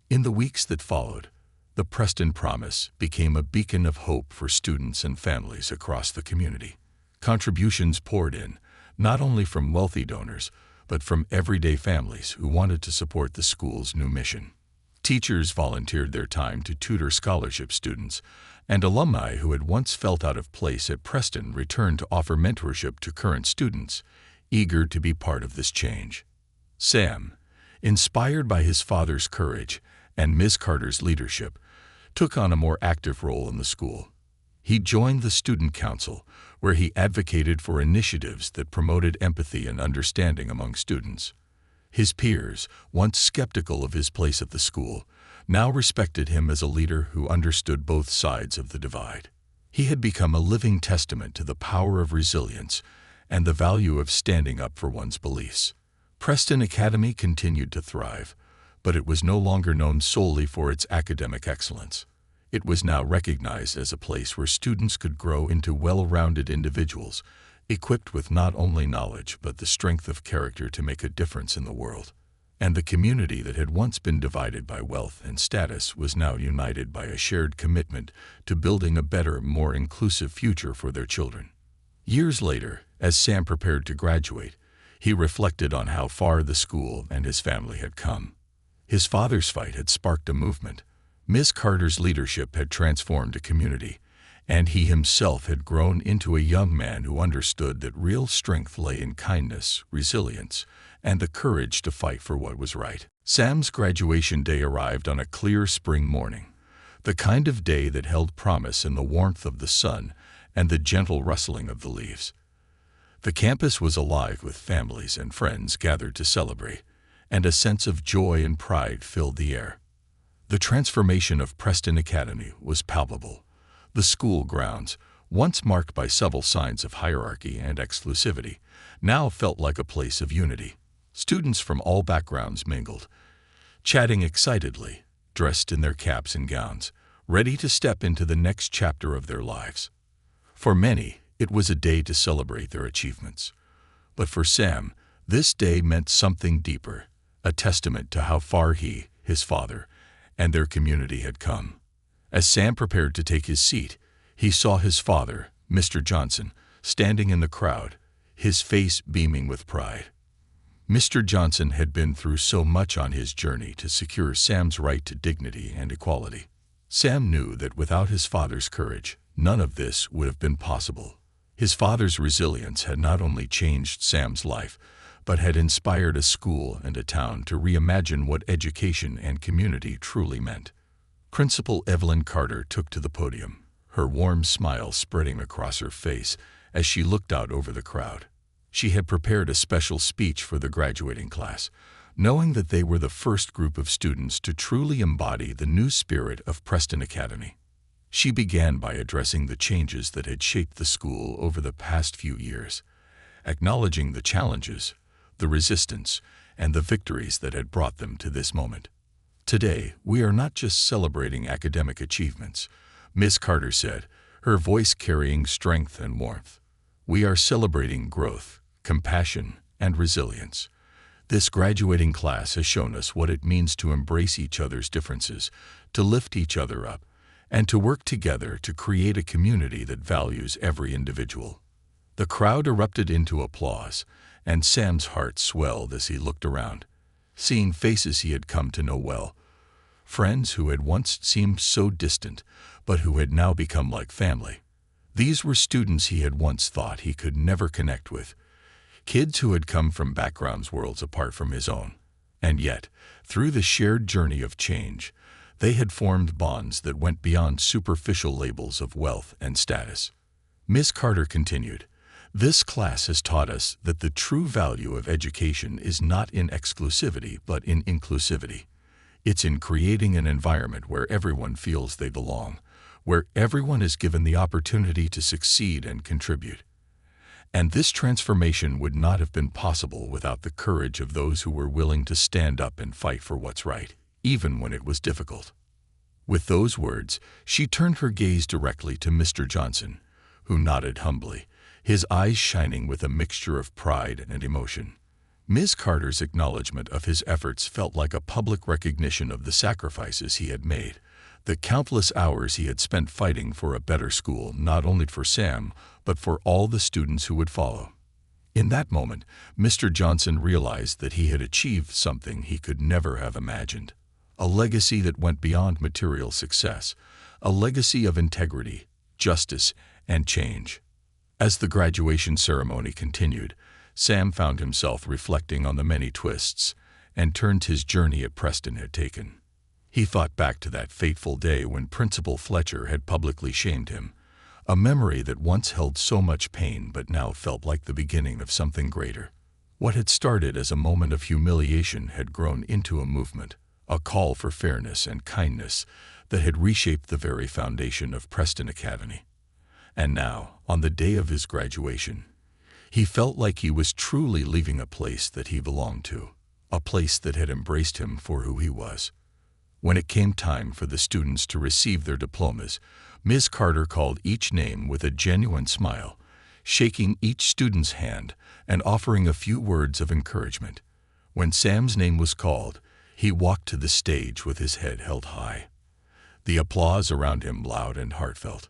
In the weeks that followed, the Preston Promise became a beacon of hope for students and families across the community. Contributions poured in, not only from wealthy donors, but from everyday families who wanted to support the school's new mission. Teachers volunteered their time to tutor scholarship students, and alumni who had once felt out of place at Preston returned to offer mentorship to current students, eager to be part of this change. Sam, inspired by his father's courage and Ms. Carter's leadership, took on a more active role in the school. He joined the student council, where he advocated for initiatives that promoted empathy and understanding among students. His peers, once skeptical of his place at the school, now respected him as a leader who understood both sides of the divide. He had become a living testament to the power of resilience and the value of standing up for one's beliefs. Preston Academy continued to thrive, but it was no longer known solely for its academic excellence. It was now recognized as a place where students could grow into well-rounded individuals, equipped with not only knowledge but the strength of character to make a difference in the world. And the community that had once been divided by wealth and status was now united by a shared commitment to building a better, more inclusive future for their children. Years later, as Sam prepared to graduate, he reflected on how far the school and his family had come. His father's fight had sparked a movement. Ms. Carter's leadership had transformed a community, and he himself had grown into a young man who understood that real strength lay in kindness, resilience, and the courage to fight for what was right. Sam's graduation day arrived on a clear spring morning, the kind of day that held promise in the warmth of the sun and the gentle rustling of the leaves. The campus was alive with families and friends gathered to celebrate, and a sense of joy and pride filled the air. The transformation of Preston Academy was palpable. The school grounds, once marked by subtle signs of hierarchy and exclusivity, now felt like a place of unity. Students from all backgrounds mingled, chatting excitedly, dressed in their caps and gowns, ready to step into the next chapter of their lives. For many, it was a day to celebrate their achievements. But for Sam, this day meant something deeper, a testament to how far he, his father, and their community had come. As Sam prepared to take his seat, he saw his father, Mr. Johnson, standing in the crowd, his face beaming with pride. Mr. Johnson had been through so much on his journey to secure Sam's right to dignity and equality. Sam knew that without his father's courage, none of this would have been possible. His father's resilience had not only changed Sam's life, but had inspired a school and a town to reimagine what education and community truly meant. Principal Evelyn Carter took to the podium, her warm smile spreading across her face as she looked out over the crowd. She had prepared a special speech for the graduating class, knowing that they were the first group of students to truly embody the new spirit of Preston Academy. She began by addressing the changes that had shaped the school over the past few years, acknowledging the challenges, the resistance, and the victories that had brought them to this moment. Today, we are not just celebrating academic achievements, Miss Carter said, her voice carrying strength and warmth. We are celebrating growth, compassion, and resilience. This graduating class has shown us what it means to embrace each other's differences, to lift each other up, and to work together to create a community that values every individual. The crowd erupted into applause, and Sam's heart swelled as he looked around, seeing faces he had come to know well, friends who had once seemed so distant, but who had now become like family. These were students he had once thought he could never connect with, kids who had come from backgrounds worlds apart from his own. And yet, through the shared journey of change, they had formed bonds that went beyond superficial labels of wealth and status. Miss Carter continued, "This class has taught us that the true value of education is not in exclusivity but in inclusivity. It's in creating an environment where everyone feels they belong, where everyone is given the opportunity to succeed and contribute. And this transformation would not have been possible without the courage of those who were willing to stand up and fight for what's right, even when it was difficult." With those words, she turned her gaze directly to Mr. Johnson, who nodded humbly, his eyes shining with a mixture of pride and emotion. Ms. Carter's acknowledgement of his efforts felt like a public recognition of the sacrifices he had made, the countless hours he had spent fighting for a better school, not only for Sam, but for all the students who would follow. In that moment, Mr. Johnson realized that he had achieved something he could never have imagined, a legacy that went beyond material success, a legacy of integrity, justice, and change. As the graduation ceremony continued, Sam found himself reflecting on the many twists and turns his journey at Preston had taken. He thought back to that fateful day when Principal Fletcher had publicly shamed him, a memory that once held so much pain but now felt like the beginning of something greater. What had started as a moment of humiliation had grown into a movement, a call for fairness and kindness that had reshaped the very foundation of Preston Academy. And now, on the day of his graduation, he felt like he was truly leaving a place that he belonged to, a place that had embraced him for who he was. When it came time for the students to receive their diplomas, Ms. Carter called each name with a genuine smile, shaking each student's hand and offering a few words of encouragement. When Sam's name was called, he walked to the stage with his head held high, the applause around him loud and heartfelt.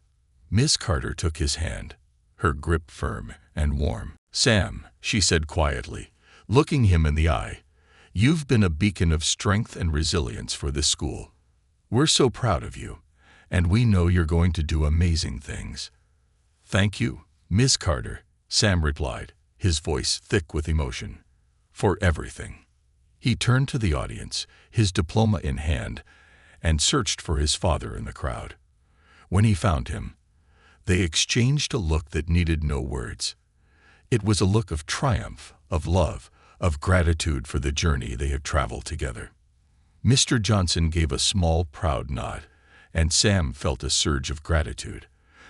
Miss Carter took his hand, her grip firm and warm. "Sam," she said quietly, looking him in the eye, "you've been a beacon of strength and resilience for this school. We're so proud of you, and we know you're going to do amazing things." "Thank you, Miss Carter," Sam replied, his voice thick with emotion, "for everything." He turned to the audience, his diploma in hand, and searched for his father in the crowd. When he found him, they exchanged a look that needed no words. It was a look of triumph, of love, of gratitude for the journey they had traveled together. Mr. Johnson gave a small, proud nod, and Sam felt a surge of gratitude,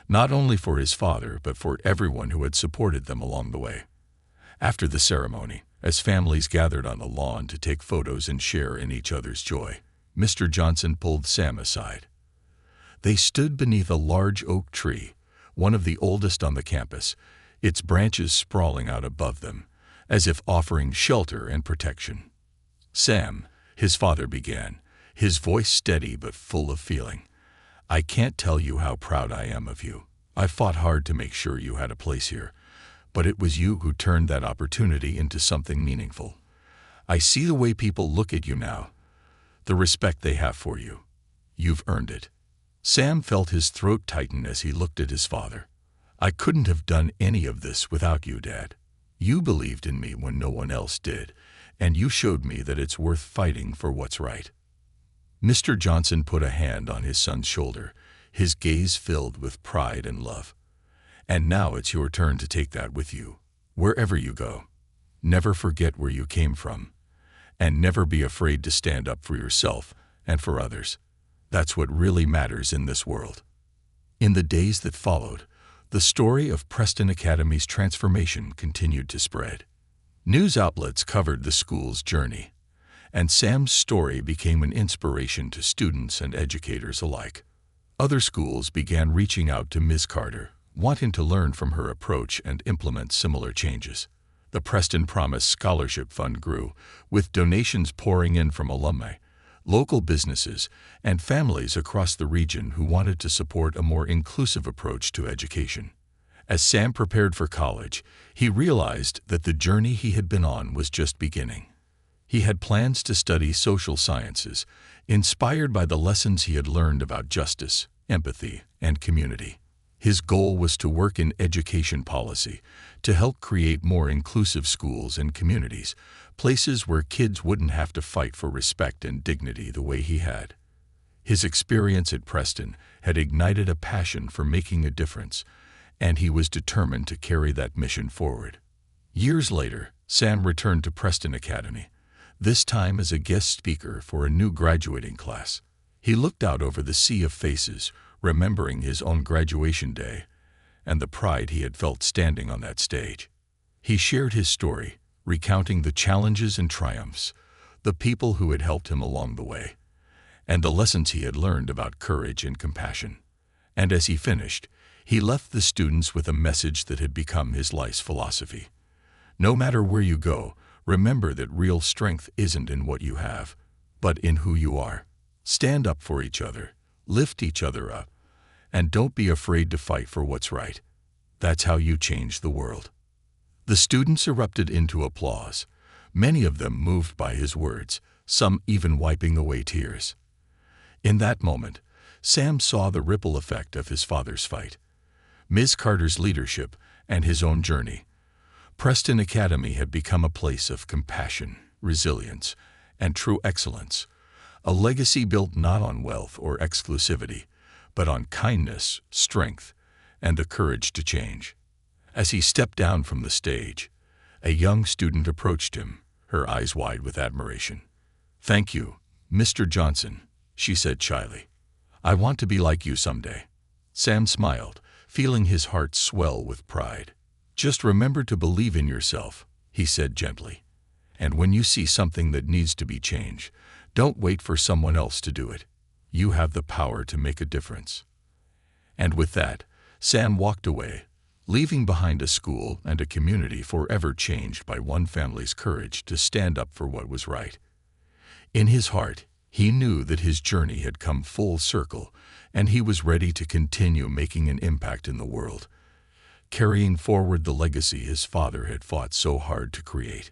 not only for his father but for everyone who had supported them along the way. After the ceremony, as families gathered on the lawn to take photos and share in each other's joy, Mr. Johnson pulled Sam aside. They stood beneath a large oak tree, one of the oldest on the campus, its branches sprawling out above them, as if offering shelter and protection. "Sam," his father began, his voice steady but full of feeling, "I can't tell you how proud I am of you. I fought hard to make sure you had a place here, but it was you who turned that opportunity into something meaningful. I see the way people look at you now, the respect they have for you. You've earned it." Sam felt his throat tighten as he looked at his father. "I couldn't have done any of this without you, Dad. You believed in me when no one else did, and you showed me that it's worth fighting for what's right." Mr. Johnson put a hand on his son's shoulder, his gaze filled with pride and love. "And now it's your turn to take that with you, wherever you go. Never forget where you came from, and never be afraid to stand up for yourself and for others. That's what really matters in this world." In the days that followed, the story of Preston Academy's transformation continued to spread. News outlets covered the school's journey, and Sam's story became an inspiration to students and educators alike. Other schools began reaching out to Ms. Carter, wanting to learn from her approach and implement similar changes. The Preston Promise Scholarship Fund grew, with donations pouring in from alumni, local businesses, and families across the region who wanted to support a more inclusive approach to education. As Sam prepared for college, he realized that the journey he had been on was just beginning. He had plans to study social sciences, inspired by the lessons he had learned about justice, empathy, and community. His goal was to work in education policy, to help create more inclusive schools and communities, places where kids wouldn't have to fight for respect and dignity the way he had. His experience at Preston had ignited a passion for making a difference, and he was determined to carry that mission forward. Years later, Sam returned to Preston Academy, this time as a guest speaker for a new graduating class. He looked out over the sea of faces, remembering his own graduation day and the pride he had felt standing on that stage. He shared his story, recounting the challenges and triumphs, the people who had helped him along the way, and the lessons he had learned about courage and compassion. And as he finished, he left the students with a message that had become his life's philosophy. No matter where you go, remember that real strength isn't in what you have, but in who you are. Stand up for each other, lift each other up, and don't be afraid to fight for what's right. That's how you change the world. The students erupted into applause, many of them moved by his words, some even wiping away tears. In that moment, Sam saw the ripple effect of his father's fight, Ms. Carter's leadership, and his own journey. Preston Academy had become a place of compassion, resilience, and true excellence, a legacy built not on wealth or exclusivity, but on kindness, strength, and the courage to change. As he stepped down from the stage, a young student approached him, her eyes wide with admiration. "Thank you, Mr. Johnson," she said shyly. "I want to be like you someday." Sam smiled, feeling his heart swell with pride. "Just remember to believe in yourself," he said gently. "And when you see something that needs to be changed, don't wait for someone else to do it. You have the power to make a difference." And with that, Sam walked away, leaving behind a school and a community forever changed by one family's courage to stand up for what was right. In his heart, he knew that his journey had come full circle, and he was ready to continue making an impact in the world, carrying forward the legacy his father had fought so hard to create.